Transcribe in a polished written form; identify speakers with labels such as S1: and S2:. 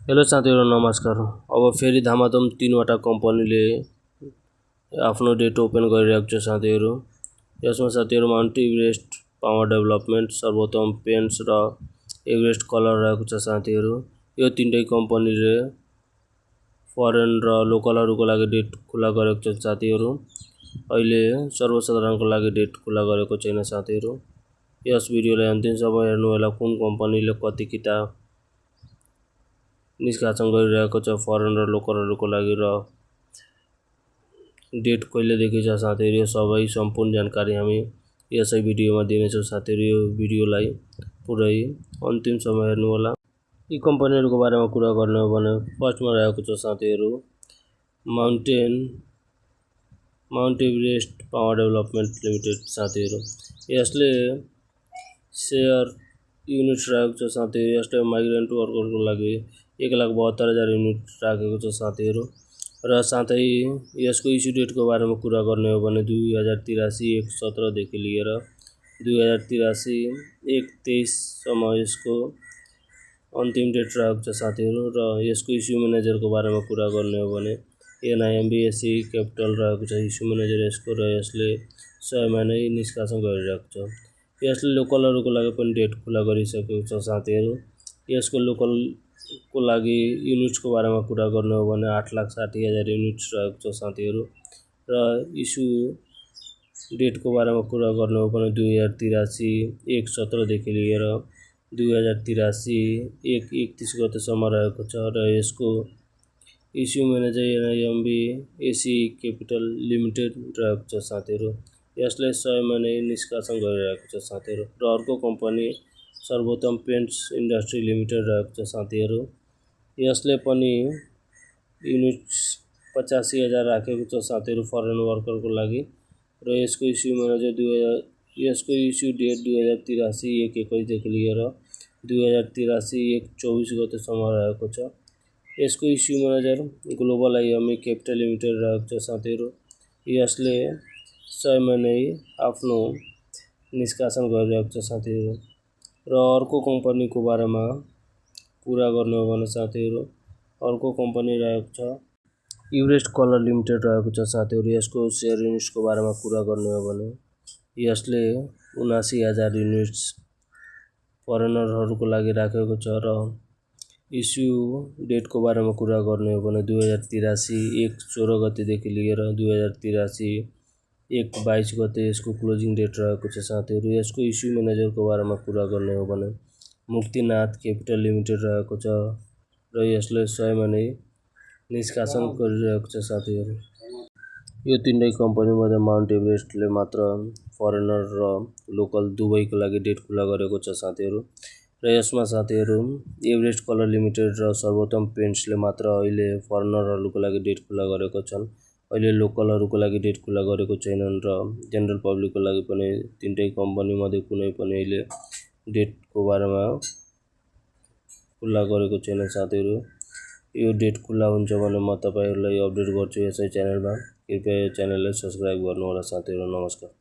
S1: Hello साथीहरु नमस्कार। अब फेरि धामाधम 3वटा कम्पनीले आफ्नो डेट ओपन गरिरहेको छ साथीहरु। यसमा साथीहरु माउन्ट एभरेस्ट पावर डेभलपमेन्ट, सर्वोत्तम पेन्ट्स र एभरेस्ट कलर रहेको छ साथीहरु। यो तीनटै कम्पनीले फरेन र लोकलहरुको लागि डेट खुला गरेको छ साथीहरु। अहिले सर्वसाधारणको लागि डेट खुला गरेको छैन साथीहरु। यस भिडियोलाई अन्तिमसम्म हेर्नु होला। कुन कम्पनीले कति किता निष्कासन गरिरहेको छ फरेन र लोकलहरुको लागि र डेट कहिलेदेखि छ साथीहरु, यो सबै सम्पूर्ण जानकारी हामी यसै भिडियोमा दिनेछौं साथीहरु। यो भिडियोलाई पुरै अन्तिमसम्म हेर्नु होला। यी कम्पनीहरुको बारेमा कुरा गर्ने हो भने फर्स्टमा रहेको छ साथीहरु Mount Everest power development limited साथीहरु। यसले शेयर युनिट्स रहेको छ साथीहरु। यसले माइग्रेन्ट वर्करको लागि 1,72,000 युनिट राखेको छ साथीहरु। र साथै यसको इस्यु डेटको बारेमा कुरा गर्ने हो भने 2083 1/17 देखि लिएर 2083 1/23 सम्म यसको अन्तिम डेट रहेको छ साथीहरु। र यसको इस्यु म्यानेजरको बारेमा कुरा गर्ने हो भने NIMBSE क्यापिटल रहेको छ इस्यु म्यानेजर यसको, र यसले 100 मा नै निष्कासन गरिरहेको छ। यसले लोकलहरुको लागि पनि डेट खुला गरिसकेको छ साथीहरु। यसको लोकलको लागि युनिट्सको बारेमा कुरा गर्ने हो भने 8,60,000 युनिट्स रहेको छ साथीहरु। र इस्यु डेटको बारेमा कुरा गर्ने हो भने 2083 1/17 देखि लिएर 2083 1/31 गतेसम्म रहेको छ। र यसको issue manager NIMBSE capital limited रहेको छ साथीहरु। यसले 100 मा नै निष्कासन गरिरहेको छ साथीहरु। र अर्को कम्पनी सर्वोत्तम पेन्ट्स इन्डस्ट्री लिमिटेड रहेको छ साथीहरु। यसले पनि युनिट्स 85,000 राखेको छ साथीहरु फरेन वर्करको लागि। र यसको इस्यु म्यानेजर यसको इस्यु डेट 2083 1/21 देखि लिएर 2083 1/24 गतेसम्म रहेको छ। यसको issue manager global IME capital limited रहेको छ साथीहरु। यसले 100 मा नै आफ्नो निष्कासन गरिरहेको छ साथीहरु। र अर्को कम्पनीको बारेमा कुरा गर्ने हो भने साथीहरु अर्को कम्पनी रहेको छ एभरेस्ट कलर लिमिटेड रहेको छ साथीहरु। यसको शेयर युनिट्सको बारेमा कुरा गर्ने हो भने यसले 79,000 युनिट्स फरेनरहरुको लागि राखेको छ। र इस्यु डेटको बारेमा कुरा गर्ने हो भने 2083 1/16 गते देखि लिएर 2083 1/22 गते यसको क्लोजिङ डेट रहेको छ साथीहरु। यसको इस्यु म्यानेजरको बारेमा कुरा गर्ने हो भने मुक्तिनाथ क्यापिटल लिमिटेड रहेको छ। र यसले 100 मा नै निष्कासन गरिरहेको छ साथीहरु। यो तीनटै कम्पनी मध्ये माउन्ट एभरेस्टले मात्र फरेनर र लोकल दुवैको लागि डेट खुला गरेको छ साथीहरु। र यसमा साथीहरु एभरेस्ट कलर लिमिटेड र सर्वोत्तम पेन्ट्सले मात्र अहिले फरेनरहरुको लागि डेट खुला गरेको छन्। अहिले लोकलहरुको लागि डेट खुला गरेको छैनन्। र जनरल पब्लिकको लागि पनि तीनटै कम्पनी मध्ये कुनै पनि अहिले डेटको बारेमा खुला गरेको छैन साथीहरु। यो डेट खुला हुन्छ भने म तपाईहरुलाई अपडेट गर्छु यसै च्यानलमा। कृपया यो च्यानललाई सब्स्क्राइब गर्नु होला साथीहरु। नमस्कार।